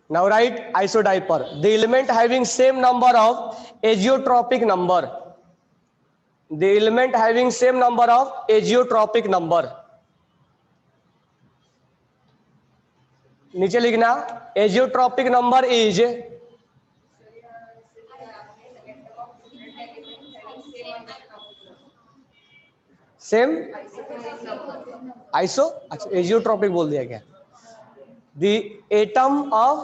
Now write isodiaper. The element having same number of azeotropic number. The element having same number of azeotropic number. नीचे लिखना azeotropic number is same iso, अच्छा azeotropic बोल दिया क्या? The atom of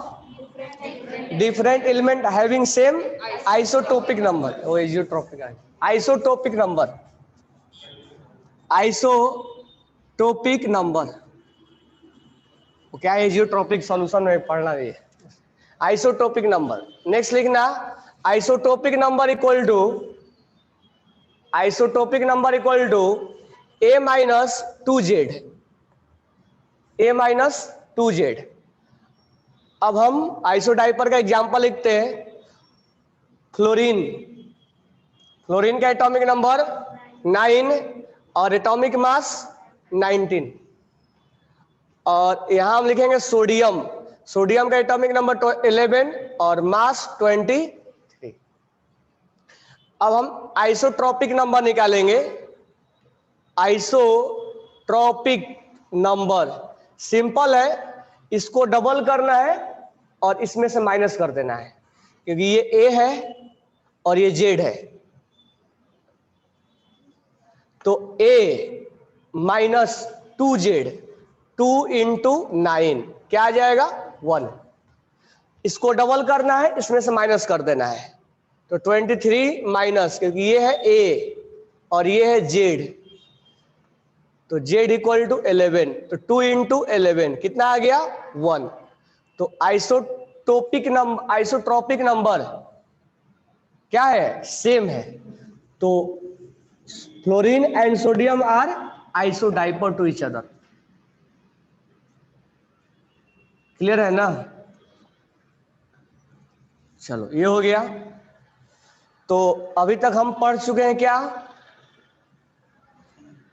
different element having same isotopic number, वो azeotropic है। Isotopic number, isotopic number वो क्या है? एजियोट्रॉपिक सॉल्यूशन में पढ़ना है आइसोटोपिक नंबर। नेक्स्ट लिखना isotopic number equal to, isotopic number equal to a minus 2z, a minus 2z। अब हम आइसोडाइपर का एग्जांपल लिखते हैं। फ्लोरीन, फ्लोरीन का एटॉमिक नंबर 9 और एटॉमिक मास 19। और यहां हम लिखेंगे सोडियम, सोडियम का एटॉमिक नंबर 11 और मास 23। अब हम आइसोट्रॉपिक नंबर निकालेंगे। आइसोट्रॉपिक नंबर सिंपल है, इसको डबल करना है और इसमें से माइनस कर देना है, क्योंकि ये A है और ये Z है। तो A माइनस 2Z, 2 इंटू 9 क्या आ जाएगा? 1। इसको डबल करना है, इसमें से माइनस कर देना है। तो 23 माइनस, क्योंकि ये है A और ये है Z, तो Z इक्वल टू 11, तो 2 इंटू 11 कितना आ गया? 1। तो आइसोटोपिक नंबर, आइसोट्रॉपिक नंबर क्या है? सेम है। तो fluorine and sodium are isodiaphers to each other. Clear है ना? चलो ये हो गया। तो अभी तक हम पढ़ चुके हैं क्या?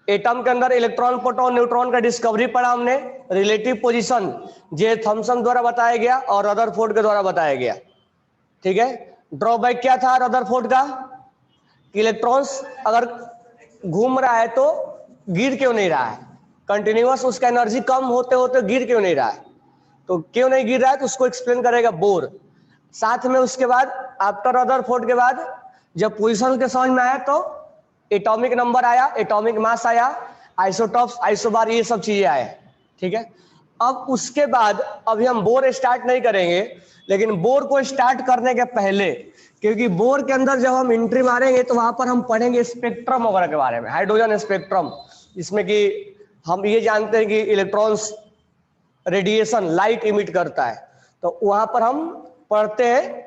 एटम के अंदर इलेक्ट्रॉन, प्रोटॉन, न्यूट्रॉन का डिस्कवरी पढ़ा हमने। रिलेटिव पोजीशन जे थॉमसन द्वारा बताया गया और रदरफोर्ड के द्वारा बताया गया। ठीक है। ड्रॉबैक क्या था रदरफोर्ड का? इलेक्ट्रॉन्स अगर घूम रहा है तो गिर क्यों नहीं रहा है? कंटिन्यूअस उसका एनर्जी कम होते होते गिर क्यों नहीं रहा है? तो क्यों नहीं गिर रहा है तो उसको एक्सप्लेन करेगा बोर। साथ में उसके बाद आफ्टर रदरफोर्ड के बाद जब पोजीशन के समझ में आया तो एटॉमिक नंबर आया, एटॉमिक मास आया, आइसोटॉप्स, आइसोबार, ये सब चीजें आए। ठीक है। अब उसके बाद अभी हम बोर स्टार्ट नहीं करेंगे, लेकिन बोर को स्टार्ट करने के पहले, क्योंकि बोर के अंदर जब हम एंट्री मारेंगे तो वहां पर हम पढ़ेंगे स्पेक्ट्रम वगैरह के बारे में, हाइड्रोजन स्पेक्ट्रम, जिसमें कि हम ये जानते हैं कि इलेक्ट्रॉन्स रेडिएशन लाइट इमिट करता है। तो वहां पर हम पढ़ते हैं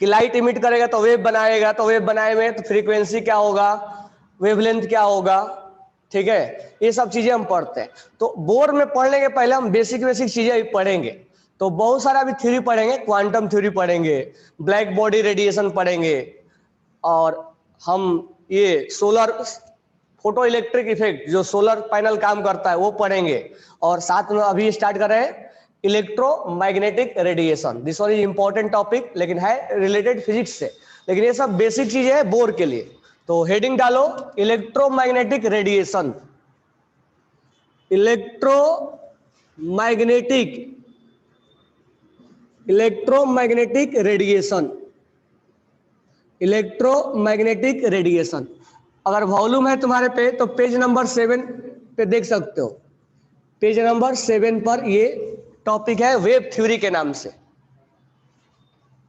कि लाइट इमिट करेगा तो वेव बनाएगा, तो वेव बनाए में तो फ्रीक्वेंसी क्या होगा, वेवलेंथ क्या होगा। ठीक है, ये सब चीजें हम पढ़ते हैं। तो बोर में पढ़ने के पहले हम बेसिक बेसिक चीजें पढ़ेंगे। तो बहुत सारा भी थ्योरी पढ़ेंगे, क्वांटम थ्योरी पढ़ेंगे, ब्लैक बॉडी रेडिएशन पढ़ेंगे, और हम ये सोलर फोटो इलेक्ट्रिक इफेक्ट जो सोलर पैनल काम करता है वो पढ़ेंगे। और साथ में अभी स्टार्ट कर रहे हैं electromagnetic radiation. This one is important topic, लेकिन है रिलेटेड फिजिक्स से, लेकिन ये सब बेसिक चीजें है बोर के लिए। तो हेडिंग डालो electromagnetic radiation, electromagnetic, electromagnetic radiation, electromagnetic radiation. अगर वॉल्यूम है तुम्हारे पे तो पेज नंबर 7 पे देख सकते हो। पेज नंबर 7 पर ये टॉपिक है वेव थ्योरी के नाम से।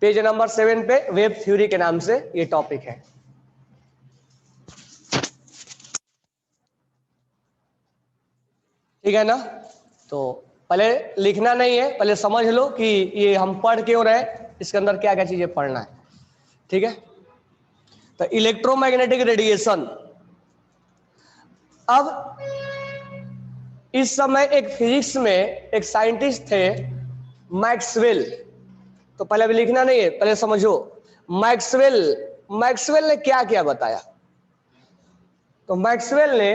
पेज नंबर 7 पे वेव थ्योरी के नाम से ये टॉपिक है। ठीक है ना? तो पहले लिखना नहीं है, पहले समझ लो कि ये हम पढ़ क्यों रहे, इसके अंदर क्या क्या चीजें पढ़ना है। ठीक है। तो इलेक्ट्रोमैग्नेटिक रेडिएशन। अब इस समय एक फिजिक्स में एक साइंटिस्ट थे मैक्सवेल। तो पहले अभी लिखना नहीं है, पहले समझो मैक्सवेल, मैक्सवेल ने क्या क्या बताया। तो मैक्सवेल ने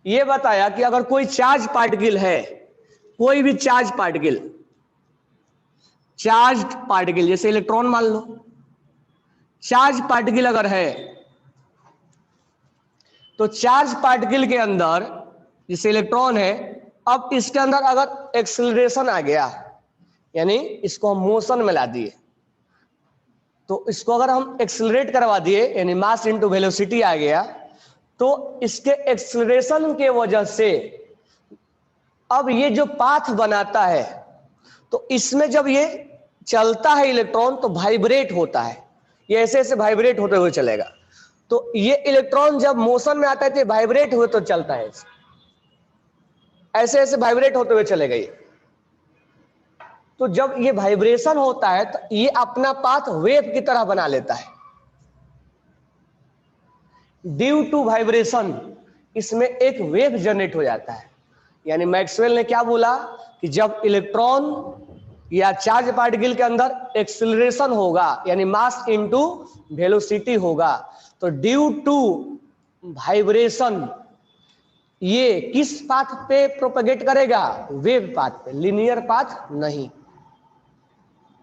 यह बताया कि अगर कोई चार्ज पार्टिकल है, कोई भी चार्ज पार्टिकल, चार्ज्ड पार्टिकल, जैसे इलेक्ट्रॉन मान लो, चार्ज पार्टिकल अगर है तो चार्ज पार्टिकल के अंदर जैसे इलेक्ट्रॉन है, अब इसके अंदर अगर एक्सेलरेशन आ गया, यानी इसको हम मोशन में ला दिए, तो इसको अगर हम एक्सेलरेट करवा दिए, यानी मास इनटू वेलोसिटी आ गया, तो इसके एक्सेलरेशन के वजह से अब ये जो पाथ बनाता है, तो इसमें जब ये चलता है इलेक्ट्रॉन तो वाइब्रेट होता है, ये ऐसे ऐसे वाइब्रेट होते हुए चलेगा। तो ये इलेक्ट्रॉन जब मोशन में आता है तो वाइब्रेट हुए तो चलता है, ऐसे ऐसे वाइब्रेट होते हुए चलेगा ये। तो जब ये वाइब्रेशन होता है तो ये अपना पाथ वेव की तरह बना लेता है। ड्यू टू वाइब्रेशन इसमें एक वेव जनरेट हो जाता है। यानी मैक्सवेल ने क्या बोला कि जब इलेक्ट्रॉन या चार्ज पार्टिकल के अंदर एक्सेलरेशन होगा, यानी मास इनटू वेलोसिटी होगा, तो ड्यू टू वाइब्रेशन ये किस पाथ पे प्रोपेगेट करेगा? वेव पाथ पे, लिनियर पाथ नहीं।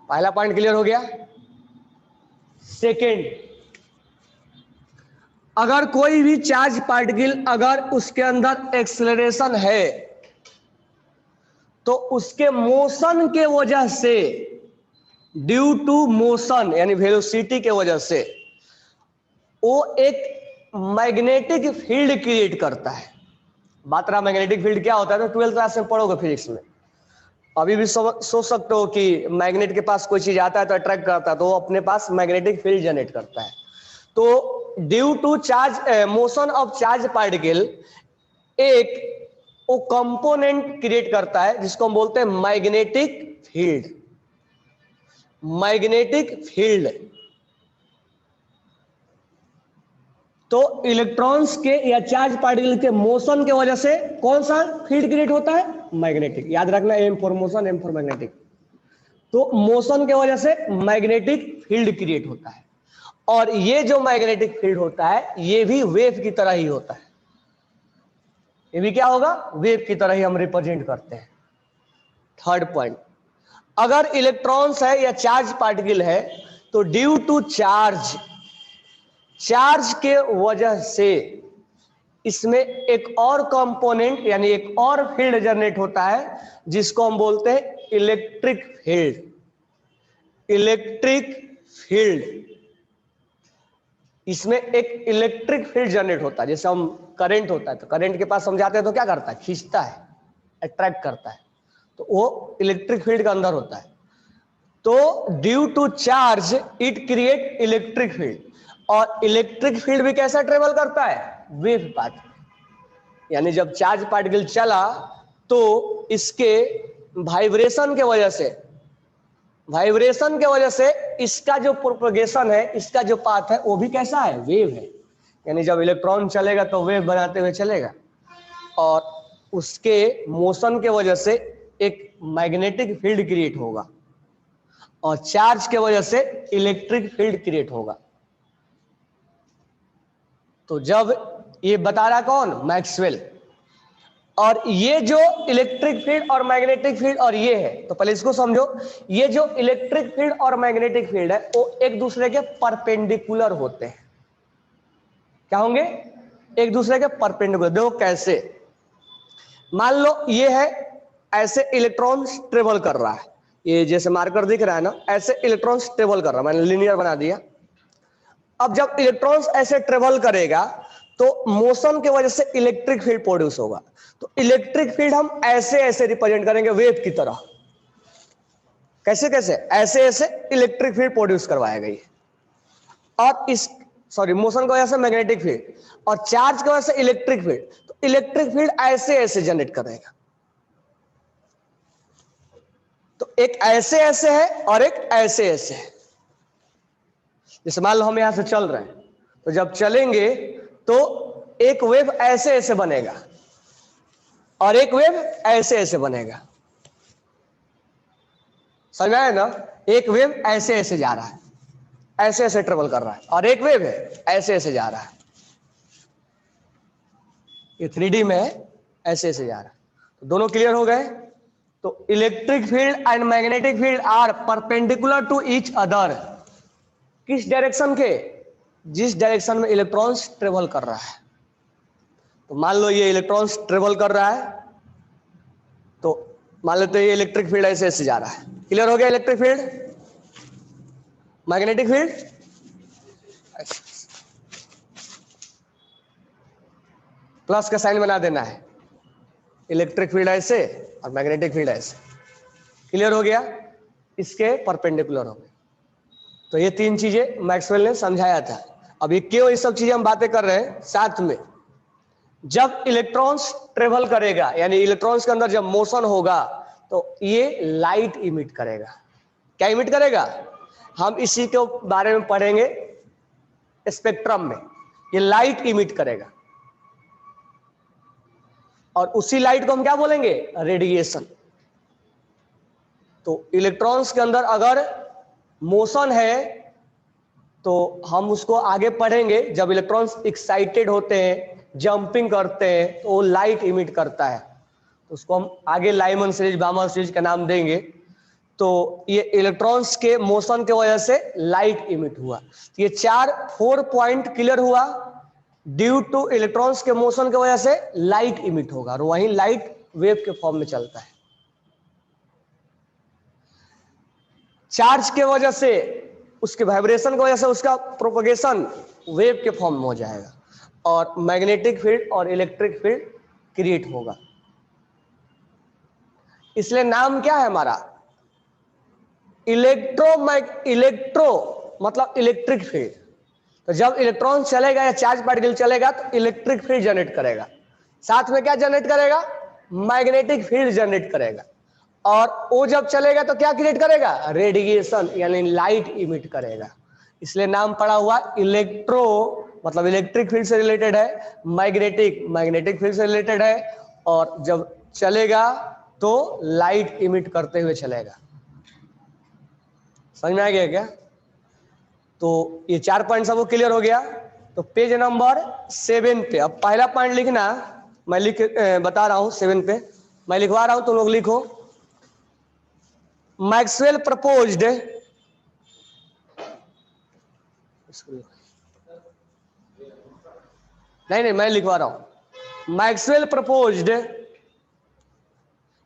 पहला पॉइंट क्लियर हो गया। सेकेंड, अगर कोई भी चार्ज पार्टिकल अगर उसके अंदर एक्सेलरेशन है तो उसके मोशन के वजह से, ड्यू टू मोशन यानी वेलोसिटी के वजह से, वो एक मैग्नेटिक फील्ड क्रिएट करता है। बात रहा मैग्नेटिक फील्ड क्या होता है तो 12th क्लास में पढ़ोगे फिजिक्स में। अभी भी सोच सकते हो कि मैग्नेट के पास कोई चीज आता है तो अट्रैक्ट करता है, तो वो अपने पास मैग्नेटिक फील्ड जनरेट करता है। तो due to charge motion of charge particle एक वो कंपोनेंट क्रिएट करता है जिसको हम बोलते हैं मैग्नेटिक फील्ड। मैग्नेटिक फील्ड तो इलेक्ट्रॉन्स के या चार्ज पार्टिकल के मोशन के वजह से कौन सा फील्ड क्रिएट होता है? मैग्नेटिक। याद रखना, M for motion, M for magnetic. तो मोशन के वजह से मैग्नेटिक फील्ड क्रिएट होता है, और ये जो मैग्नेटिक फील्ड होता है ये भी वेव की तरह ही होता है। ये भी क्या होगा? वेव की तरह ही हम रिप्रेजेंट करते हैं। थर्ड पॉइंट, अगर इलेक्ट्रॉन्स है या चार्ज पार्टिकल है तो ड्यू टू चार्ज, चार्ज के वजह से इसमें एक और कंपोनेंट यानी एक और फील्ड जनरेट होता है जिसको हम बोलते हैं इलेक्ट्रिक फील्ड। इलेक्ट्रिक फील्ड, इसमें एक इलेक्ट्रिक फील्ड जनरेट होता है। जैसे हम करंट होता है तो करंट के पास हम जाते हैं तो क्या करता है? खींचता है, अट्रैक्ट करता है, तो वो इलेक्ट्रिक फील्ड के अंदर होता है। तो due to charge it create electric field, और इलेक्ट्रिक फील्ड भी कैसा ट्रेवल करता है? Wave path. यानी जब चार्ज पार्टिकल चला तो इसके वाइब्रेशन के वजह से, वाइब्रेशन के वजह से इसका जो प्रोपगेशन है, इसका जो पाथ है वो भी कैसा है? वेव है। यानी जब इलेक्ट्रॉन चलेगा तो वेव बनाते हुए चलेगा, और उसके मोशन के वजह से एक मैग्नेटिक फील्ड क्रिएट होगा, और चार्ज के वजह से इलेक्ट्रिक फील्ड क्रिएट होगा। तो जब ये बता रहा कौन? मैक्सवेल। और ये जो इलेक्ट्रिक फील्ड और मैग्नेटिक फील्ड और ये है, तो पहले इसको समझो। ये जो इलेक्ट्रिक फील्ड और मैग्नेटिक फील्ड है वो एक दूसरे के परपेंडिकुलर होते हैं। क्या होंगे? एक दूसरे के परपेंडिकुलर। देखो कैसे, मान लो ये है, ऐसे इलेक्ट्रॉन ट्रेवल कर रहा है, ये जैसे मार्कर दिख रहा है ना, ऐसे इलेक्ट्रॉन ट्रेवल कर रहा है, मैंने लिनियर बना दिया। अब जब इलेक्ट्रॉन्स ऐसे ट्रेवल करेगा तो मोशन की वजह से इलेक्ट्रिक फील्ड प्रोड्यूस होगा। तो इलेक्ट्रिक फील्ड हम ऐसे ऐसे रिप्रेजेंट करेंगे वेव की तरह। कैसे कैसे? ऐसे ऐसे इलेक्ट्रिक फील्ड प्रोड्यूस करवाएगा ये। और इस मोशन की वजह से मैग्नेटिक फील्ड, और चार्ज की वजह से इलेक्ट्रिक फील्ड, तो इलेक्ट्रिक फील्ड ऐसे ऐसे जनरेट करेगा। तो एक ऐसे ऐसे है और एक ऐसे ऐसे है। जैसे मान लो हम यहां से चल रहे हैं, तो जब चलेंगे तो एक वेव ऐसे ऐसे बनेगा और एक वेव ऐसे ऐसे बनेगा। समझ आया ना? एक वेव ऐसे ऐसे जा रहा है, ऐसे ऐसे ट्रेवल कर रहा है, और एक वेव है ऐसे ऐसे जा रहा है। ये 3D में है, ऐसे ऐसे जा रहा है। तो दोनों क्लियर हो गए? तो electric field and magnetic field are perpendicular to each other, किस डायरेक्शन के? जिस डायरेक्शन में इलेक्ट्रॉन्स ट्रेवल कर रहा है। तो मान लो ये इलेक्ट्रॉन्स ट्रेवल कर रहा है, तो मान लेते हैं ये इलेक्ट्रिक फील्ड ऐसे ऐसे जा रहा है। क्लियर हो गया? Electric field, magnetic field, plus का साइन बना देना है। इलेक्ट्रिक फील्ड ऐसे और मैग्नेटिक फील्ड ऐसे। क्लियर हो गया? इसके परपेंडिकुलर हो गए। तो ये तीन चीजें मैक्सवेल ने समझाया था। अब ये क्यों ये सब चीजें हम बातें कर रहे हैं साथ में? जब इलेक्ट्रॉन्स ट्रेवल करेगा, यानी इलेक्ट्रॉन्स के अंदर जब मोशन होगा, तो ये लाइट इमिट करेगा। क्या इमिट करेगा? हम इसी के बारे में पढ़ेंगे स्पेक्ट्रम में। ये लाइट इमिट करेगा और उसी लाइट को हम क्या बोलेंगे? रेडिएशन। तो इलेक्ट्रॉन्स के अंदर अगर मोशन है तो हम उसको आगे पढ़ेंगे। जब इलेक्ट्रॉन्स एक्साइटेड होते हैं, जंपिंग करते हैं, तो वो लाइट इमिट करता है। तो उसको हम आगे लाइमन सीरीज, बामर सीरीज का नाम देंगे। तो ये इलेक्ट्रॉन्स के मोशन के वजह से लाइट इमिट हुआ। ये 4 पॉइंट क्लियर हुआ। ड्यू टू इलेक्ट्रॉन्स के मोशन की वजह से लाइट इमिट होगा और वहीं लाइट वेव के फॉर्म में चलता है। चार्ज के वजह से, उसके वाइब्रेशन की वजह से उसका प्रोपगेशन वेव के फॉर्म में हो जाएगा और मैग्नेटिक फील्ड और इलेक्ट्रिक फील्ड क्रिएट होगा। इसलिए नाम क्या है हमारा? इलेक्ट्रो मतलब इलेक्ट्रिक फील्ड। तो जब इलेक्ट्रॉन चलेगा या चार्ज पार्टिकल चलेगा तो इलेक्ट्रिक फील्ड जनरेट करेगा, साथ में क्या जनरेट करेगा? मैग्नेटिक फील्ड जनरेट करेगा। और वो जब चलेगा तो क्या क्रिएट करेगा? रेडिएशन, यानी लाइट इमिट करेगा। इसलिए नाम पड़ा हुआ इलेक्ट्रो मतलब इलेक्ट्रिक फील्ड से रिलेटेड है, मैग्नेटिक फील्ड से रिलेटेड है, और जब चलेगा तो लाइट इमिट करते हुए चलेगा। समझ में आ गया क्या? तो ये 4 पॉइंट सबको क्लियर हो गया। तो पेज नंबर 7 पे अब पहला पॉइंट लिखना। मैं बता रहा हूं 7 पे, मैं लिखवा रहा हूं, तुम लोग लिखो। मैक्सवेल प्रपोज्ड, नहीं मैं लिखवा रहा हूं। मैक्सवेल प्रपोज्ड,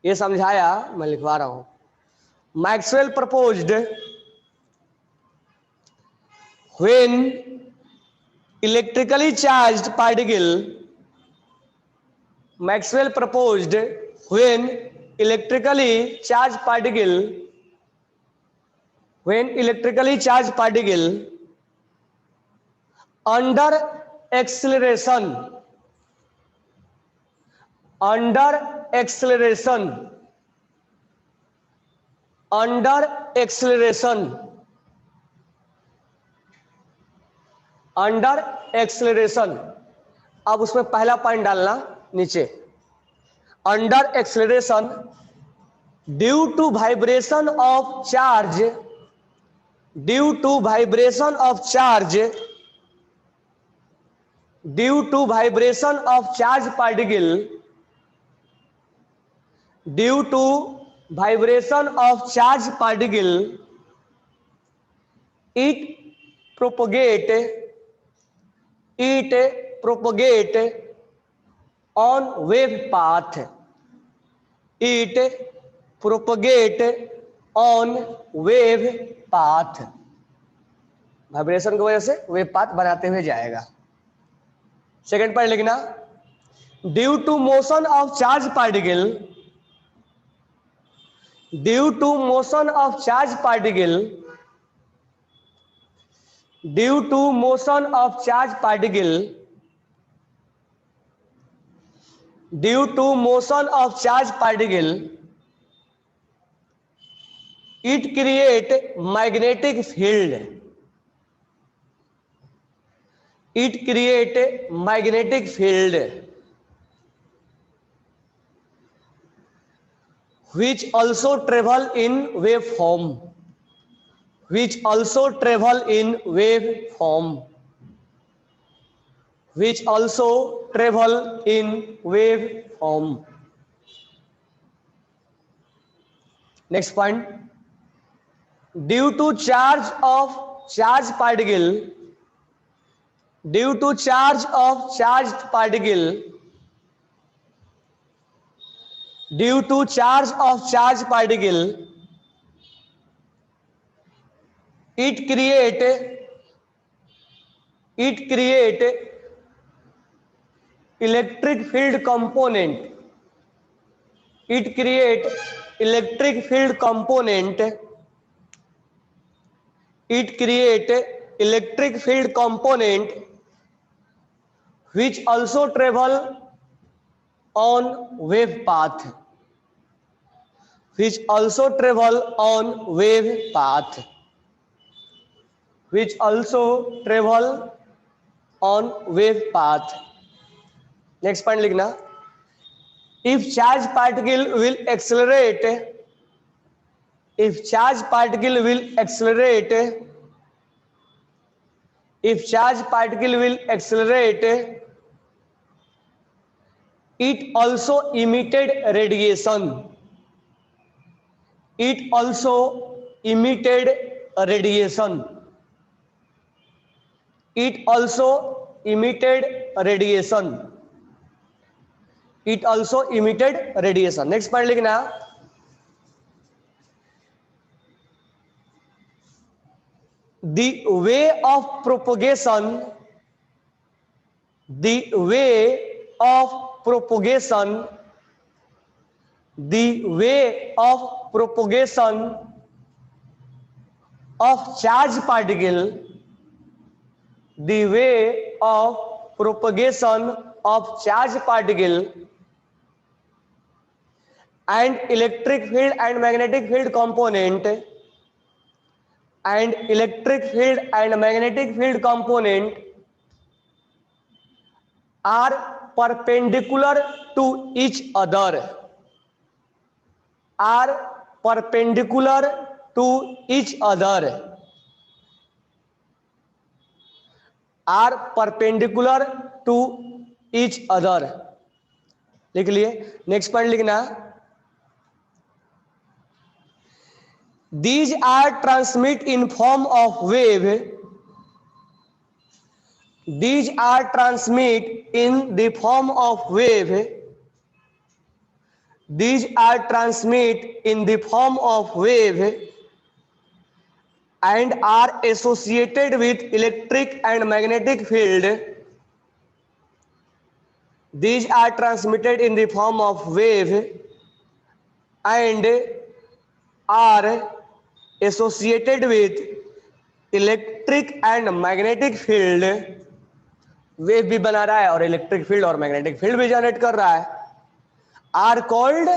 ये समझाया, मैं लिखवा रहा हूं। Maxwell proposed when electrically charged particle, Maxwell proposed when electrically charged particle under acceleration under acceleration. अब उसमें पहला पॉइंट डालना नीचे, under acceleration due to vibration of charge, due to vibration of charge, due to vibration of charge particle, due to vibration of charge particle, it propagate on wave path, it propagate on wave path, vibration की वजह से wave path बनाते हुए जाएगा। Second point लिखना, due to motion of charge particle, due to motion of charge particle, due to motion of charge particle, due to motion of charge particle, it create magnetic field, it create magnetic field which also travel in wave form, which also travel in wave form, which also travel in wave form। Next point, due to charge of charge particle, due to charge of charge particle, due to charge of charge particle, it create electric field component, it create electric field component, it create electric field component which also travel on wave path, which also travel on wave path, which also travel on wave path. Next point लिखना, if charge particle will accelerate, if charge particle will accelerate, if charge particle will accelerate, it also emitted radiation, it also emitted radiation, it also emitted radiation, it also emitted radiation. Next point लिखना, the way of propagation, the way of propagation, the way of propagation of charge particle, the way of propagation of charge particle and electric field and magnetic field component, and electric field and magnetic field component are perpendicular to each other, are perpendicular to each other, are perpendicular to each other. लिख लिए. Next point लिखना, these are transmit in form of wave, these are transmit in the form of wave, these are transmit in the form of wave and are associated with electric and magnetic field, these are transmitted in the form of wave and are associated with electric and magnetic field. Wave भी बना रहा है और electric field और magnetic field भी generate कर रहा है. आर कॉल्ड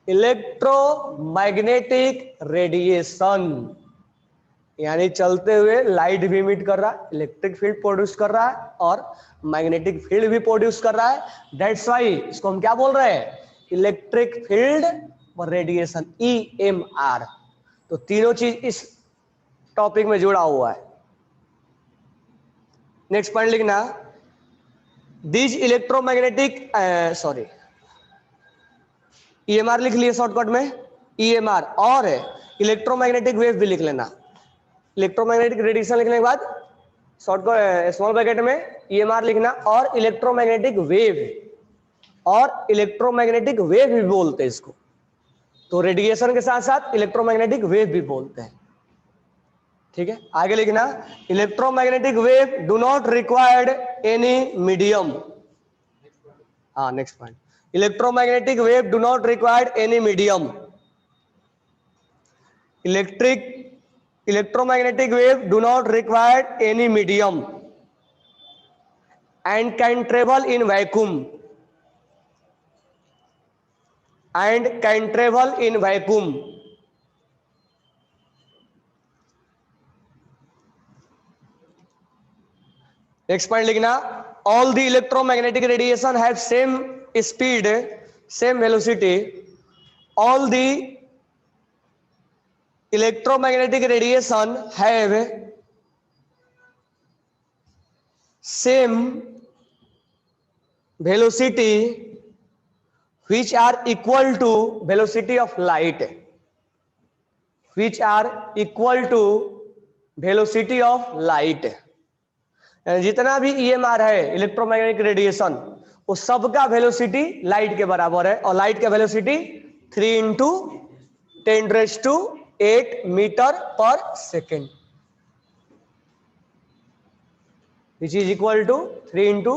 इलेक्ट्रोमैग्नेटिक रेडिएशन, यानी चलते हुए लाइट भी इमिट कर रहा है, इलेक्ट्रिक फील्ड प्रोड्यूस कर रहा है और मैग्नेटिक फील्ड भी प्रोड्यूस कर रहा है. दैट्स व्हाई इसको हम क्या बोल रहे हैं, इलेक्ट्रिक फील्ड और रेडिएशन, EMR. तो तीनों चीज इस टॉपिक में जुड़ा हुआ है. नेक्स्ट पॉइंट लिखना, दिस इलेक्ट्रोमैग्नेटिक सॉरी EMR लिख लिए शॉर्टकट में, EMR और इलेक्ट्रोमैग्नेटिक वेव भी लिख लेना. इलेक्ट्रोमैग्नेटिक रेडिएशन लिखने के बाद शॉर्टकट स्मॉल ब्रैकेट में EMR लिखना और इलेक्ट्रोमैग्नेटिक वेव, और इलेक्ट्रोमैग्नेटिक वेव भी बोलते हैं इसको. तो रेडिएशन के साथ साथ इलेक्ट्रोमैग्नेटिक वेव भी बोलते हैं. ठीक है, आगे लिखना, electromagnetic wave do not required any medium. हाँ, next point, electromagnetic wave do not required any medium. Electromagnetic wave do not required any medium and can travel in vacuum, and can travel in vacuum. Next point लिखना, all the electromagnetic radiation have same speed, same velocity. All the electromagnetic radiation have same velocity which are equal to velocity of light. Which are equal to velocity of light. जितना भी EMR है electromagnetic radiation, उस सबका velocity light के बराबर है, और light का velocity 3 into 10⁸ metre per second, which is equal to 3 into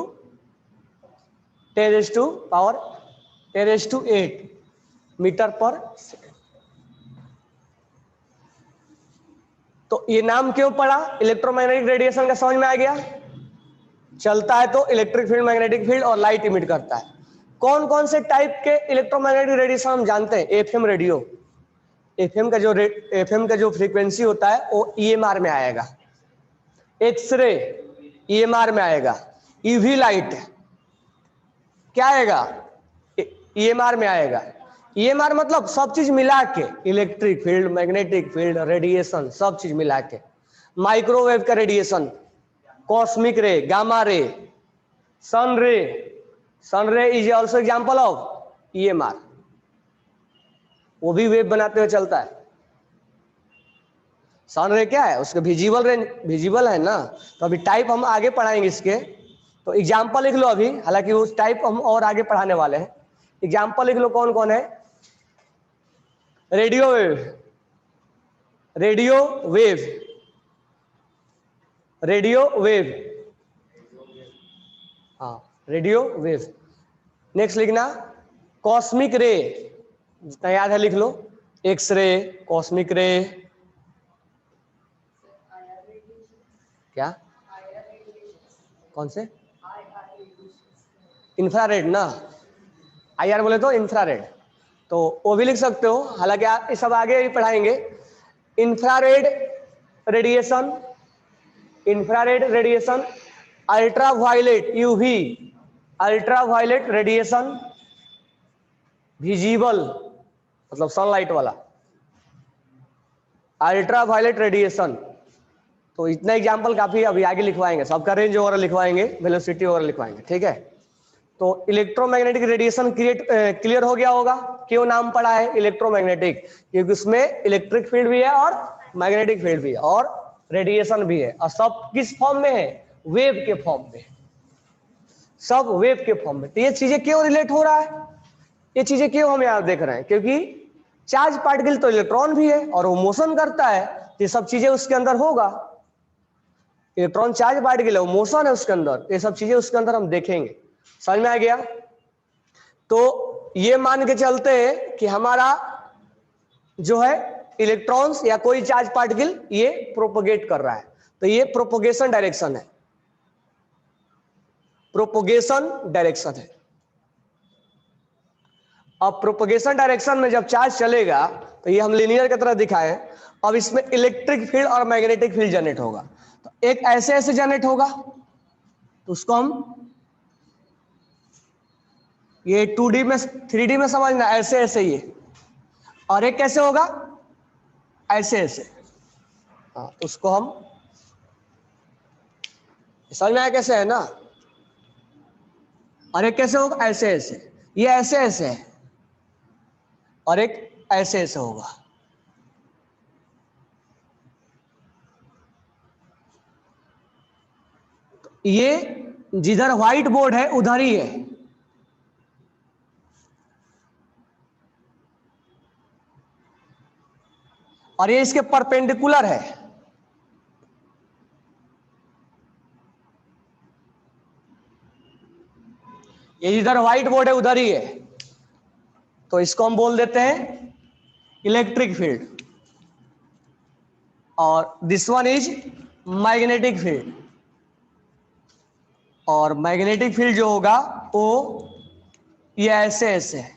10⁸ metre per second. तो ये नाम क्यों पड़ा इलेक्ट्रोमैग्नेटिक रेडिएशन का, समझ में आ गया। चलता है तो इलेक्ट्रिक फील्ड, मैग्नेटिक फील्ड और लाइट इमिट करता है। कौन कौन से टाइप के इलेक्ट्रोमैग्नेटिक रेडिएशन हम जानते हैं। एफएम रेडियो, एफएम का जो फ्रीक्वेंसी होता है वो ईएमआर में आएगा। एक्सरे ईएमआर में आएगा। यूवी लाइट क्या आएगा, ईएमआर में आएगा। ईएमआर मतलब सब चीज मिला के, electric field, magnetic field, radiation, सब चीज मिला के। माइक्रोवेव का रेडिएशन, कॉस्मिक रे, गामा रे, सन रे is also example of EMR, वो भी वेव बनाते हुए चलता है। सन रे क्या है, उसके विजिबल है ना, तो अभी टाइप हम आगे पढ़ाएंगे इसके, तो एग्जाम्पल लिख लो अभी, हालांकि उस टाइप हम और आगे पढ़ाने वाले हैं। एग्जाम्पल लिख लो कौन कौन है। रेडियो वेव, हाँ रेडियो वेव। नेक्स्ट लिखना कॉस्मिक रे, जितना याद है लिख लो। एक्सरे, कॉस्मिक रे, क्या कौन से, इंफ्रारेड ना, आईआर बोले तो इंफ्रारेड, तो वो भी लिख सकते हो, हालांकि आप ये सब आगे भी पढ़ाएंगे। Infrared radiation, ultraviolet UV, ultraviolet radiation, visible मतलब सनलाइट वाला, अल्ट्रावायलेट रेडिएशन। तो इतना एग्जाम्पल काफी, अभी आगे लिखवाएंगे, सबका रेंज वगैरह लिखवाएंगे, वेलोसिटी वगैरह लिखवाएंगे, ठीक है। तो इलेक्ट्रोमैग्नेटिक रेडिएशन क्लियर हो गया होगा, क्यों नाम पड़ा है इलेक्ट्रोमैग्नेटिक, क्योंकि उसमें इलेक्ट्रिक फील्ड भी है और मैग्नेटिक फील्ड भी है और रेडिएशन भी है, और सब किस फॉर्म में है, वेव के फॉर्म में, सब वेव के फॉर्म में। तो ये चीजें क्यों रिलेट हो रहा है, ये चीजें क्यों हम यहां देख रहे हैं, क्योंकि चार्ज पार्टिकल तो इलेक्ट्रॉन भी है और वो मोशन करता है, ये सब चीजें उसके अंदर होगा। इलेक्ट्रॉन चार्ज पार्टिकल है, वो मोशन है उसके अंदर, ये सब चीजें उसके अंदर हम देखेंगे। समझ में आ गया। तो ये मान के चलते हैं कि हमारा जो है इलेक्ट्रॉन्स या कोई चार्ज पार्टिकल ये प्रोपोगेट कर रहा है, तो ये प्रोपोगेशन डायरेक्शन है, प्रोपोगेशन डायरेक्शन है। अब प्रोपोगेशन डायरेक्शन में जब चार्ज चलेगा तो ये हम लीनियर की तरह दिखाएं, अब इसमें इलेक्ट्रिक फील्ड और मैग्नेटिक फील्ड जनरेट होगा। तो एक ऐसे जनरेट होगा, तो उसको हम ये 2D में 3D में समझना, ऐसे ये, और एक कैसे होगा, ऐसे, हाँ, उसको हम समझ में आया कैसे है ना। और एक कैसे होगा, ऐसे, ये ऐसे है, और एक ऐसे होगा। तो ये जिधर व्हाइट बोर्ड है उधर ही है, और ये इसके परपेंडिकुलर है। ये जिधर व्हाइट बोर्ड है उधर ही है, तो इसको हम बोल देते हैं इलेक्ट्रिक फील्ड, और this one is magnetic field. और मैग्नेटिक फील्ड जो होगा वो ये ऐसे है।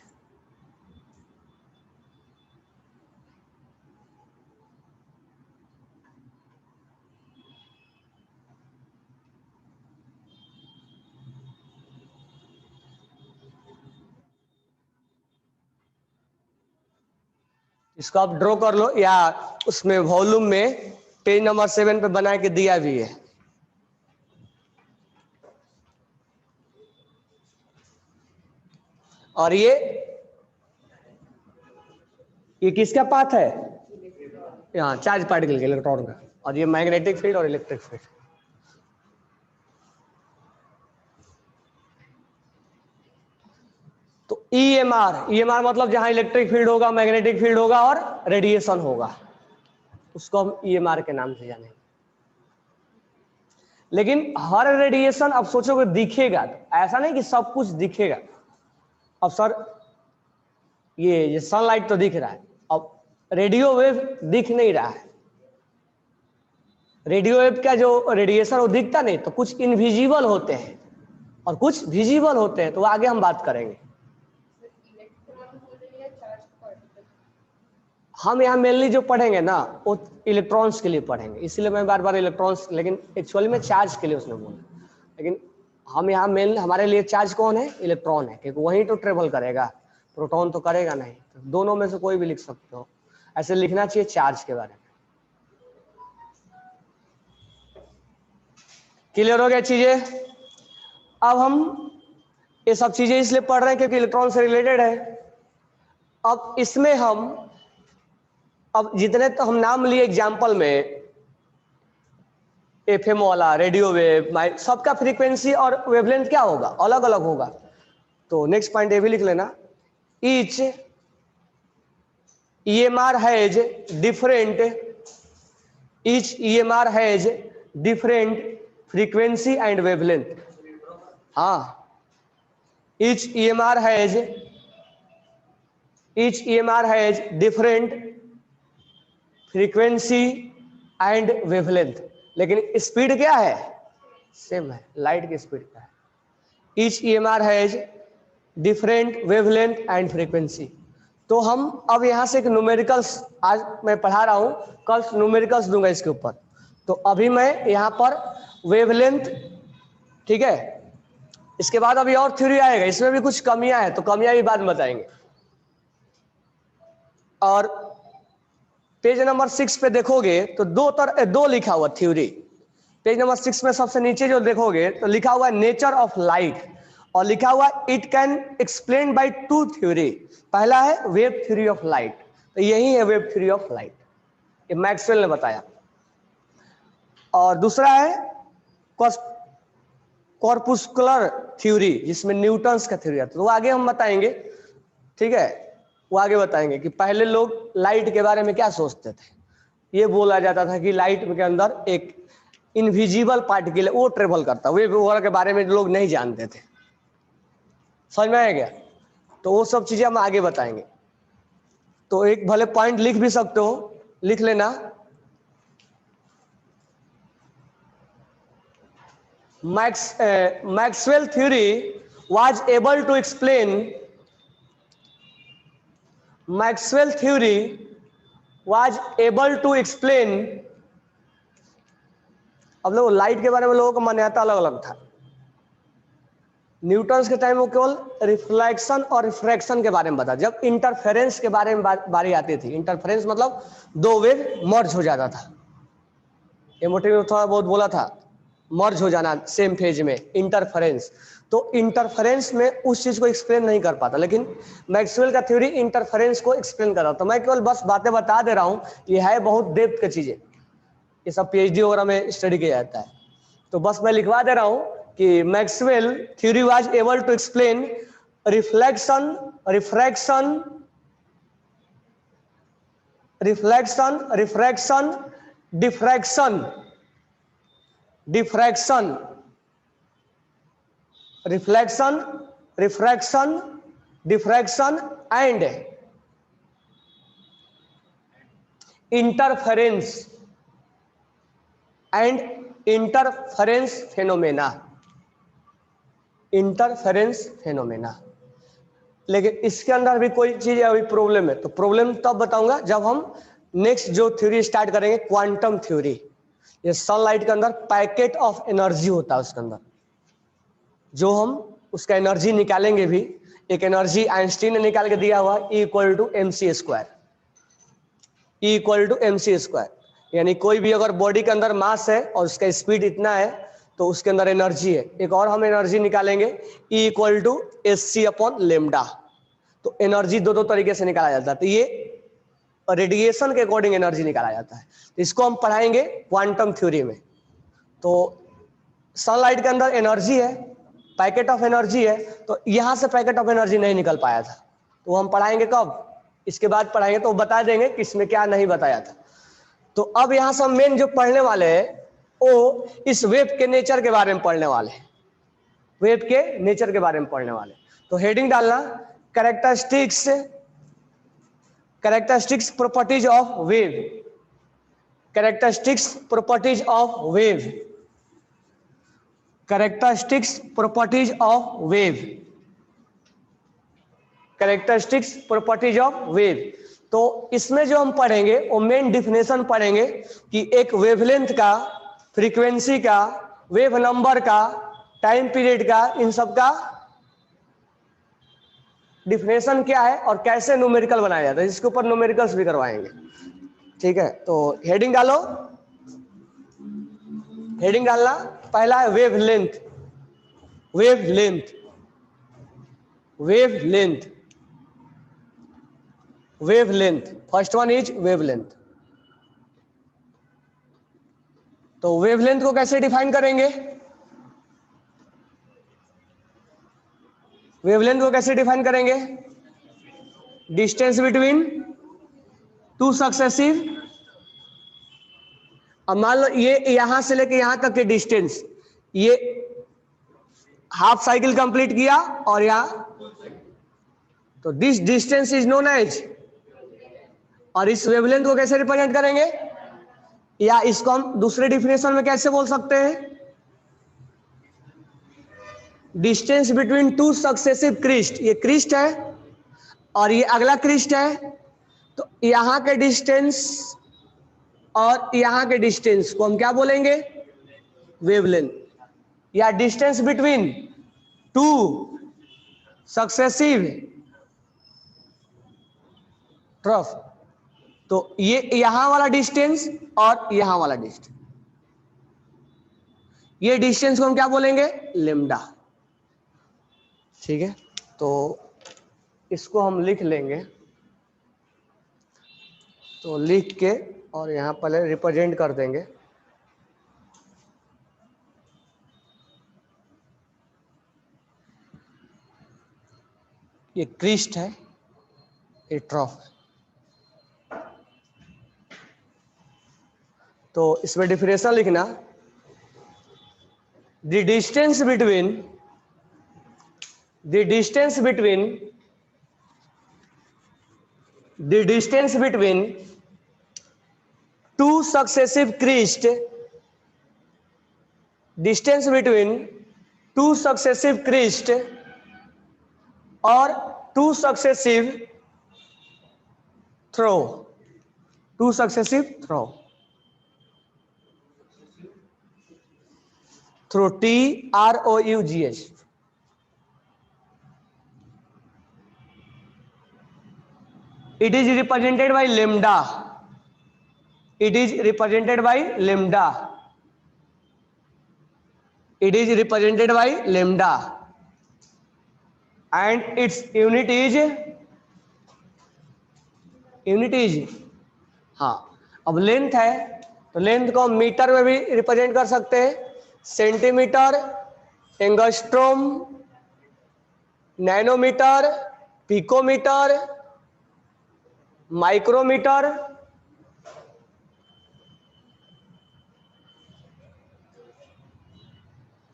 इसको आप ड्रॉ कर लो, या उसमें वॉल्यूम में पेज नंबर 7 पे बना के दिया भी है। और ये किसका पाथ है, यहाँ चार्ज पार्टिकल के इलेक्ट्रॉन का, और ये मैग्नेटिक फील्ड और इलेक्ट्रिक फील्ड। तो ईएमआर मतलब जहां इलेक्ट्रिक फील्ड होगा, मैग्नेटिक फील्ड होगा और रेडिएशन होगा, उसको हम ईएमआर के नाम से जानेंगे। लेकिन हर रेडिएशन अब सोचोगे दिखेगा, तो ऐसा नहीं कि सब कुछ दिखेगा। अब सर ये सनलाइट तो दिख रहा है, अब रेडियो वेव दिख नहीं रहा है। रेडियो वेव का जो रेडिएशन वो दिखता नहीं, तो कुछ इनविजिबल होते हैं और कुछ विजिबल होते हैं, तो आगे हम बात करेंगे। हम यहाँ मेनली जो पढ़ेंगे ना वो इलेक्ट्रॉन्स के लिए पढ़ेंगे, इसलिए मैं बार बार इलेक्ट्रॉन्स, लेकिन एक्चुअली में चार्ज के लिए उसने बोला। लेकिन हम यहाँ मेन हमारे लिए चार्ज कौन है? इलेक्ट्रॉन है, क्योंकि वही तो ट्रेवल करेगा, प्रोटॉन तो करेगा नहीं। तो दोनों में से कोई भी लिख सकते हो, ऐसे लिखना चाहिए चार्ज के बारे में। क्लियर हो गया चीजें? अब हम ये सब चीजें इसलिए पढ़ रहे हैं क्योंकि इलेक्ट्रॉन से रिलेटेड है। अब इसमें हम अब जितने तो हम नाम लिए एग्जाम्पल में, एफएम वाला, रेडियो वेव, सबका फ्रीक्वेंसी और वेवलेंथ क्या होगा? अलग अलग होगा। तो नेक्स्ट पॉइंट ये भी लिख लेना, each EMR has different, each EMR has different frequency and wavelength. हाँ, each EMR has different frequency and wavelength, लेकिन स्पीड क्या है? सेम है, लाइट की स्पीड क्या है? Each EMR has different wavelength and frequency. तो हम अब यहां से एक न्यूमेरिकल्स, आज मैं पढ़ा रहा हूं, कल न्यूमेरिकल्स दूंगा इसके ऊपर। तो अभी मैं यहां पर वेवलेंथ, ठीक है, इसके बाद अभी और थ्योरी आएगा, इसमें भी कुछ कमियां हैं, तो कमियां भी बाद में बताएंगे। और पेज नंबर 6 पे देखोगे तो दो लिखा हुआ थ्योरी। पेज नंबर 6 में सबसे नीचे जो देखोगे तो लिखा हुआ है नेचर ऑफ लाइट, और लिखा हुआ it can explain by two theory. पहला है वेव थ्योरी ऑफ लाइट, तो यही है वेव थ्योरी ऑफ लाइट, ये मैक्सवेल ने बताया। और दूसरा है कॉर्पुस्कुलर थ्योरी, जिसमें न्यूटन्स का थ्योरी आता है, तो वो आगे हम बताएंगे, ठीक है, वो आगे बताएंगे कि पहले लोग लाइट के बारे में क्या सोचते थे। ये बोला जाता था कि लाइट के अंदर एक इनविजिबल पार्टिकल है, वो ट्रेवल करता, वेव वगैरह के बारे में लोग नहीं जानते थे। समझ में आ गया? तो वो सब चीजें हम आगे बताएंगे। तो एक भले पॉइंट लिख भी सकते हो, लिख लेना, Maxwell theory was able to explain, Maxwell theory was able to explain. अब लोग लाइट के बारे में लोगों का मान्यता अलग अलग था। न्यूटन्स के टाइम वो केवल रिफ्लेक्शन और रिफ्रैक्शन के बारे में बता, जब इंटरफेरेंस के बारे में बारी आती थी, इंटरफेरेंस मतलब दो वेव मर्ज हो जाता था, ये मोटे में थोड़ा बहुत बोला था, मर्ज हो जाना सेम फेज में, इंटरफेरेंस। तो इंटरफेरेंस में उस चीज को एक्सप्लेन नहीं कर पाता, लेकिन मैक्सवेल का थ्योरी इंटरफेरेंस को एक्सप्लेन कर रहा था। मैं केवल बस बातें बता दे रहा हूं, ये है बहुत डेप्थ की चीजें, ये सब पीएचडी वगैरह में स्टडी किया जाता है। तो बस मैं लिखवा दे रहा हूं कि Maxwell theory was able to explain reflection, refraction, reflection, refraction, diffraction, diffraction, reflection, refraction, diffraction and interference and interference phenomena, interference phenomena. लेकिन इसके अंदर भी कोई चीज अभी प्रॉब्लम है, तो प्रॉब्लम तब बताऊंगा जब हम नेक्स्ट जो थ्योरी स्टार्ट करेंगे, क्वांटम थ्योरी। ये सनलाइट के अंदर पैकेट ऑफ एनर्जी होता है, उसके अंदर जो हम उसका एनर्जी निकालेंगे भी, एक एनर्जी आइंस्टीन ने निकाल के दिया हुआ, E = mc square, E = mc square. यानी कोई भी अगर बॉडी के अंदर मास है और उसका स्पीड इतना है तो उसके अंदर एनर्जी है। एक और हम एनर्जी निकालेंगे, E = hc/λ। तो एनर्जी दो तरीके से निकाला जाता है। तो ये रेडिएशन के अकॉर्डिंग एनर्जी निकाला जाता है। तो इसको हम पढ़ाएंगे क्वांटम थ्योरी में। तो सनलाइट के अंदर एनर्जी है, पैकेट ऑफ एनर्जी है, तो यहां से पैकेट ऑफ एनर्जी नहीं निकल पाया था, तो हम पढ़ाएंगे कब, इसके बाद पढ़ाएंगे, तो बता देंगे कि इसमें क्या नहीं बताया था। तो अब यहां से हम मेन जो पढ़ने वाले हैं वो इस वेव के नेचर के बारे में पढ़ने वाले हैं, वेव के नेचर के बारे में पढ़ने वाले। तो हेडिंग डालना characteristics properties of wave, characteristics properties of wave, characteristics properties of wave, characteristics properties of wave. तो इसमें जो हम पढ़ेंगे वो मेन डिफिनेशन पढ़ेंगे कि एक वेवलेंथ का, फ्रीक्वेंसी का, वेव नंबर का, टाइम पीरियड का, इन सब का डिफिनेशन क्या है और कैसे न्यूमेरिकल बनाया जाता है, इसके ऊपर न्यूमेरिकल्स भी करवाएंगे। ठीक है, तो हेडिंग डालो, हेडिंग डालना। पहला है wavelength, wavelength, wavelength, wavelength, first one is wavelength. तो वेवलेंथ को कैसे डिफाइन करेंगे, वेवलेंथ को कैसे डिफाइन करेंगे, डिस्टेंस बिटवीन टू सक्सेसिव, अब मान लो ये यहां से लेके यहां तक के डिस्टेंस, ये हाफ साइकिल कंप्लीट किया और यहां, तो this distance is known as, और इस वेवलेंथ को कैसे रिप्रेजेंट करेंगे, या इसको हम दूसरे डिफिनेशन में कैसे बोल सकते हैं, distance between two successive crest, ये क्रिस्ट है और ये अगला क्रिस्ट है, तो यहां के डिस्टेंस और यहां के डिस्टेंस को हम क्या बोलेंगे, वेवलेंथ, या distance between two successive trough, तो ये यहां वाला डिस्टेंस और यहां वाला डिस्टेंस, ये डिस्टेंस को हम क्या बोलेंगे, लेम्डा। ठीक है, तो इसको हम लिख लेंगे, तो लिख के और यहां पहले रिप्रेजेंट कर देंगे, ये क्रिस्ट है, ये ट्रफ है। तो इसमें डिफिनेशन लिखना, the distance between the distance between two successive crests, distance between two successive crests or two successive throw, two successive throw, through TROUGH, it is represented by lambda, it is represented by lambda, it is represented by lambda, and its unit is हाँ, अब length है तो length को हम metre में भी represent कर सकते हैं, centimetre, angstrom, nanometre, picometre, micrometre,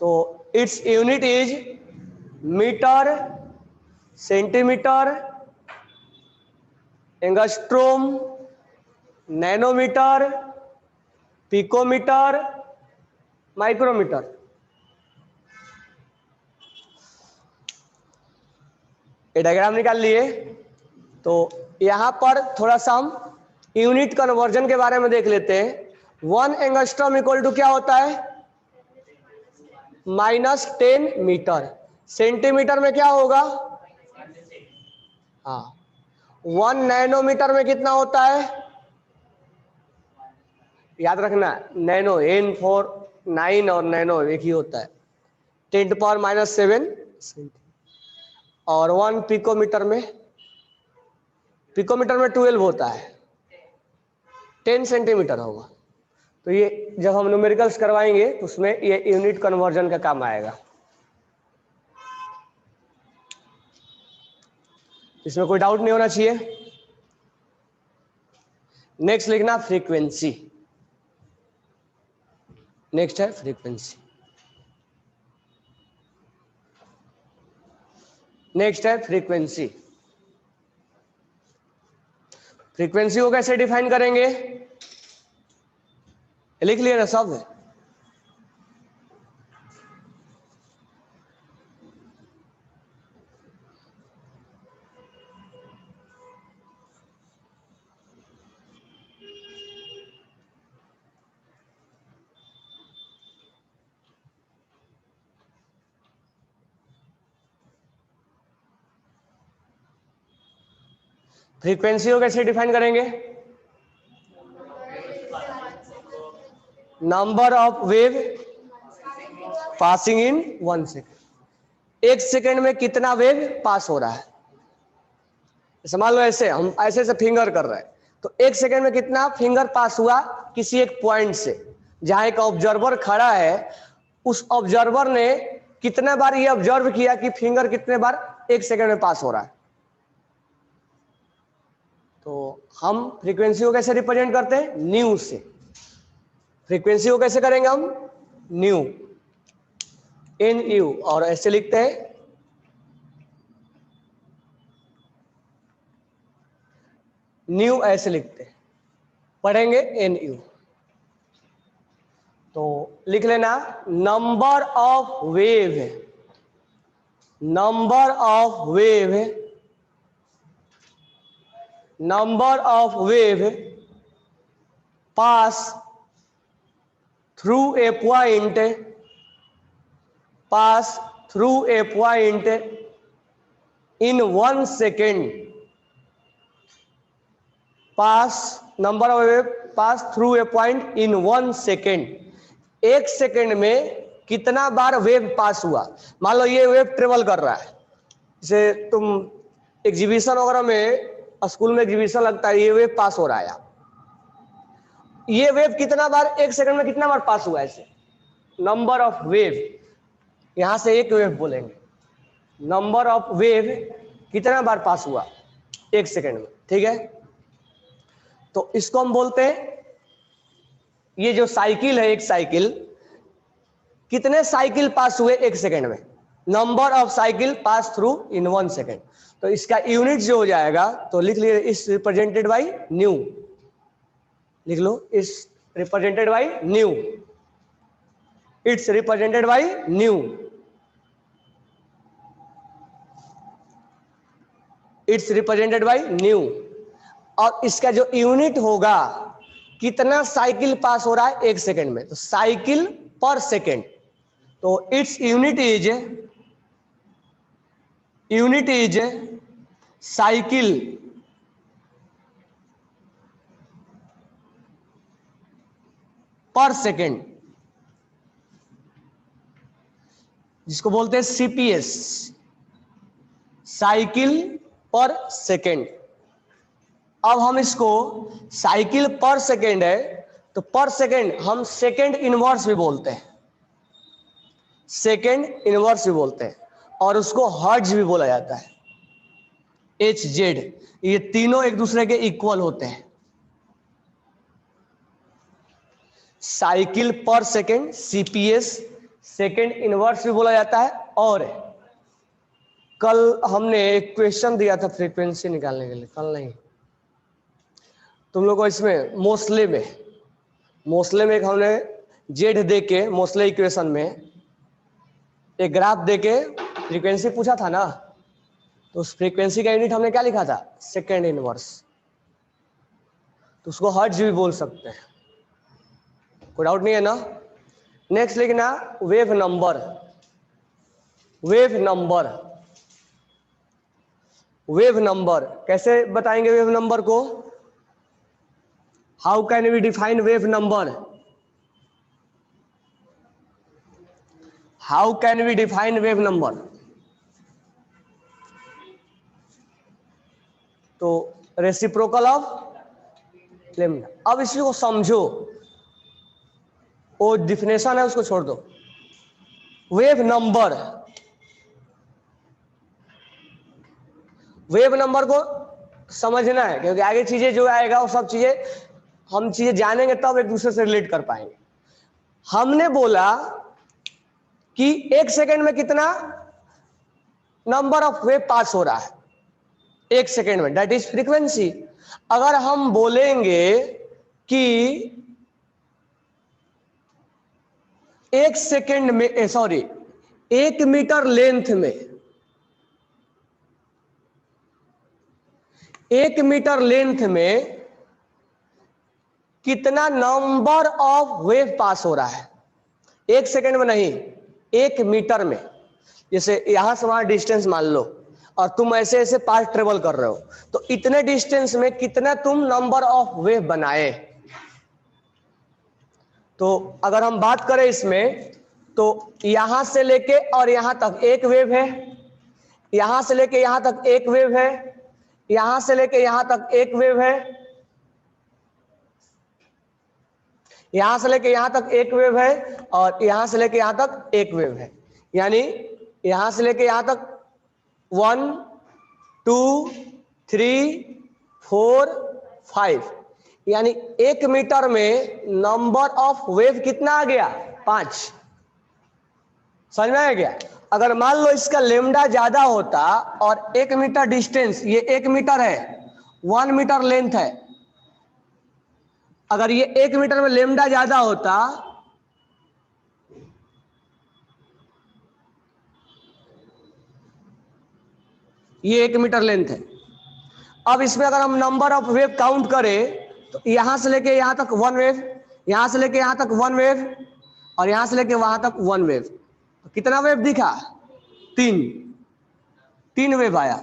तो its unit is metre, centimetre, angstrom, nanometre, picometre, micrometre. ये डायग्राम निकाल लिए। तो यहां पर थोड़ा सा हम यूनिट कन्वर्जन के बारे में देख लेते हैं। 1 एंगस्ट्रॉम इक्वल टू क्या होता है, -10 मीटर। सेंटीमीटर में क्या होगा, हाँ 1 नैनोमीटर में कितना होता है, याद रखना नैनो, N for 9 और नैनो एक ही होता है, 10⁻⁷ और 1 पिकोमीटर में 12 होता है। 10 सेंटीमीटर होगा। तो ये जब हम न्यूमेरिकल्स करवाएंगे तो उसमें ये यूनिट कन्वर्जन का काम आएगा। इसमें कोई डाउट नहीं होना चाहिए। नेक्स्ट लिखना फ्रीक्वेंसी। नेक्स्ट है फ्रीक्वेंसी। नेक्स्ट है फ्रीक्वेंसी। फ्रीक्वेंसी को कैसे डिफाइन करेंगे, लिख लिया ना सब। फ्रीक्वेंसी को कैसे डिफाइन करेंगे, number of wave passing in 1 second. 1 second में कितना वेव पास हो रहा है। मान लो ऐसे हम ऐसे फिंगर कर रहे हैं, तो 1 सेकेंड में कितना फिंगर पास हुआ किसी एक पॉइंट से। जहां एक ऑब्जर्वर खड़ा है, उस ऑब्जर्वर ने कितने बार ये ऑब्जर्व किया कि फिंगर कितने बार 1 सेकेंड में पास हो रहा है। तो हम फ्रीक्वेंसी को कैसे रिप्रेजेंट करते हैं, न्यू से। फ्रीक्वेंसी को कैसे करेंगे हम, न्यू, एन यू, और ऐसे लिखते हैं न्यू, ऐसे लिखते हैं, पढ़ेंगे एन यू। तो लिख लेना number of wave, number of wave, number of wave pass through a point, pass through a point in 1 second, pass number of wave pass through a point in 1 second। 1 second में कितना बार wave पास हुआ। मान लो ये wave travel कर रहा है, जैसे तुम एग्जीबिशन वगैरह में, स्कूल में एग्जीबिशन लगता है, ये वेव पास हो रहा है। ये वेव कितना बार 1 सेकेंड में कितना बार पास हुआ, ऐसे नंबर ऑफ वेव। यहां से एक वेव बोलेंगे, नंबर ऑफ वेव कितना बार पास हुआ 1 सेकेंड में, ठीक है। तो इसको हम बोलते हैं, ये जो साइकिल है, एक साइकिल, कितने साइकिल पास हुए 1 सेकेंड में, number of cycle pass through in 1 second. तो इसका यूनिट जो हो जाएगा, तो लिख लीजिए इस रिप्रेजेंटेड बाई न्यू, लिख लो इस represented by new, it's represented by new, it's represented by new. और इसका जो यूनिट होगा, कितना साइकिल पास हो रहा है 1 सेकेंड में, तो साइकिल पर सेकेंड। तो इट्स यूनिट इज साइकिल पर सेकेंड, जिसको बोलते हैं सीपीएस, साइकिल पर सेकेंड। अब हम इसको साइकिल पर सेकेंड है, तो पर सेकेंड हम सेकेंड इनवर्स भी बोलते हैं, सेकेंड इनवर्स भी बोलते हैं, और उसको हर्ट्ज भी बोला जाता है, HZ। ये तीनों एक दूसरे के इक्वल होते हैं। साइकिल पर सेकेंड, सीपीएस, सेकेंड इनवर्स भी बोला जाता है। और कल हमने एक क्वेश्चन दिया था फ्रीक्वेंसी निकालने के लिए, कल नहीं, तुम लोग को इसमें मोस्ले में एक हमने जेड दे के, मोस्ले इक्वेशन में एक ग्राफ दे के फ्रीक्वेंसी पूछा था ना, तो उस फ्रीक्वेंसी का यूनिट हमने क्या लिखा था, सेकेंड इनवर्स। तो उसको हर्ट्ज भी बोल सकते हैं, कोई डाउट नहीं है ना। नेक्स्ट लिखना wave number, wave number, wave number कैसे बताएंगे वेव नंबर को, how can we define wave number, how can we define wave number. तो रेसिप्रोकल ऑफ लेमडा। अब इसी को समझो, वो डिफिनेशन है उसको छोड़ दो। वेव नंबर, वेव नंबर को समझना है, क्योंकि आगे चीजें जो आएगा वो सब चीजें हम चीजें जानेंगे तब एक दूसरे से रिलेट कर पाएंगे। हमने बोला कि एक सेकेंड में कितना नंबर ऑफ वेव पास हो रहा है, एक सेकेंड में, दैट इज फ्रीक्वेंसी। अगर हम बोलेंगे कि एक सेकेंड में, सॉरी, 1 मीटर लेंथ में, 1 मीटर लेंथ में कितना नंबर ऑफ वेव पास हो रहा है, एक सेकेंड में नहीं, 1 मीटर में। जैसे यहां से वहां डिस्टेंस मान लो और तुम ऐसे ऐसे पास ट्रेवल कर रहे हो, तो इतने डिस्टेंस में कितना तुम नंबर ऑफ वेव बनाए। तो अगर हम बात करें इसमें, तो यहां से लेके और यहां तक एक वेव है, यहां से लेके यहां तक एक वेव है, यहां से लेके यहां तक एक वेव है, यहां से लेके यहां तक एक वेव है, और यहां से लेके यहां तक एक वेव है। यानी यहां से लेके यहां तक 1 2 3 4 5, यानी 1 मीटर में नंबर ऑफ वेव कितना आ गया, 5। समझ में आ गया? अगर मान लो इसका लेमडा ज्यादा होता और 1 मीटर डिस्टेंस, ये 1 मीटर है, 1 मीटर लेंथ है, अगर ये 1 मीटर में लेमडा ज्यादा होता, ये 1 मीटर लेंथ है। अब इसमें अगर हम नंबर ऑफ वेव काउंट करें, तो यहां से लेके यहां तक 1 वेव, यहां से लेके यहां तक 1 वेव, और यहां से लेके वहां तक 1 वेव। तो कितना वेव दिखा, 3 वेव आया,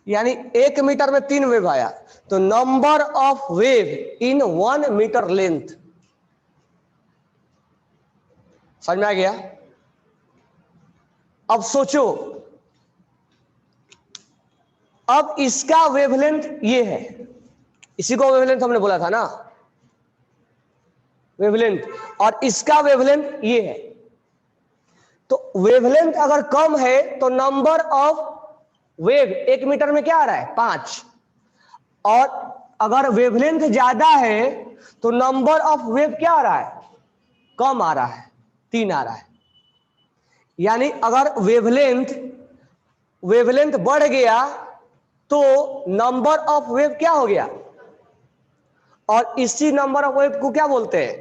यानी 1 मीटर में 3 वेव आया। तो number of wave in 1 metre length. समझ में आ गया? अब सोचो, अब इसका वेवलेंथ ये है, इसी को वेवलेंथ हमने बोला था ना, वेवलेंथ, और इसका वेवलेंथ ये है। तो वेवलेंथ अगर कम है तो नंबर ऑफ वेव 1 मीटर में क्या आ रहा है, 5, और अगर वेवलेंथ ज्यादा है तो नंबर ऑफ वेव क्या आ रहा है, कम आ रहा है, 3 आ रहा है। यानी अगर वेवलेंथ बढ़ गया तो नंबर ऑफ वेव क्या हो गया, और इसी नंबर ऑफ वेव को क्या बोलते हैं,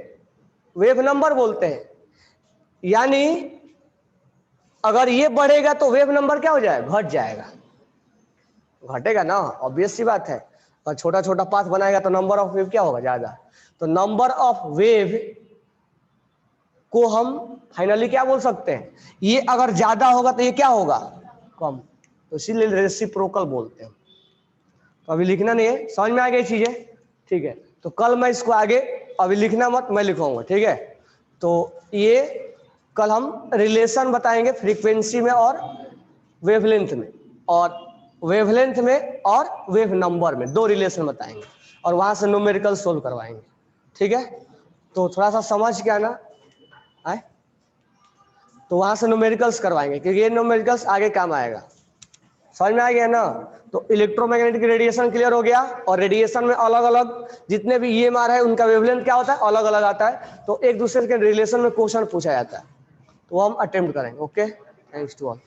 वेव नंबर बोलते हैं। यानी अगर ये बढ़ेगा तो वेव नंबर क्या हो जाएगा, घट जाएगा, घटेगा ना, ऑब्वियस सी बात है। और छोटा छोटा पाथ बनाएगा तो नंबर ऑफ वेव क्या होगा, ज्यादा। तो नंबर ऑफ वेव को हम फाइनली क्या बोल सकते हैं, ये अगर ज्यादा होगा तो ये क्या होगा, कम, तो इसीलिए रेसिप्रोकल बोलते हैं। तो अभी लिखना नहीं है, समझ में आ गई चीजें, ठीक है। तो कल मैं इसको आगे, अभी लिखना मत, मैं लिखूंगा, ठीक है। तो ये कल हम रिलेशन बताएंगे फ्रीक्वेंसी में और वेवलेंथ में, और वेवलेंथ में और वेव नंबर में 2 रिलेशन बताएंगे, और वहां से न्यूमेरिकल सोल्व करवाएंगे, ठीक है। तो थोड़ा सा समझ के आना है, तो वहां से न्यूमेरिकल्स करवाएंगे, क्योंकि ये न्यूमेरिकल्स आगे काम आएगा। समझ में आ गया ना? तो इलेक्ट्रोमैग्नेटिक रेडिएशन क्लियर हो गया, और रेडिएशन में अलग अलग जितने भी ईएमआर है उनका वेवलेंथ क्या होता है, अलग अलग आता है। तो एक दूसरे के रिलेशन में क्वेश्चन पूछा जाता है, तो हम अटेम्प्ट करेंगे। Okay, thanks to all.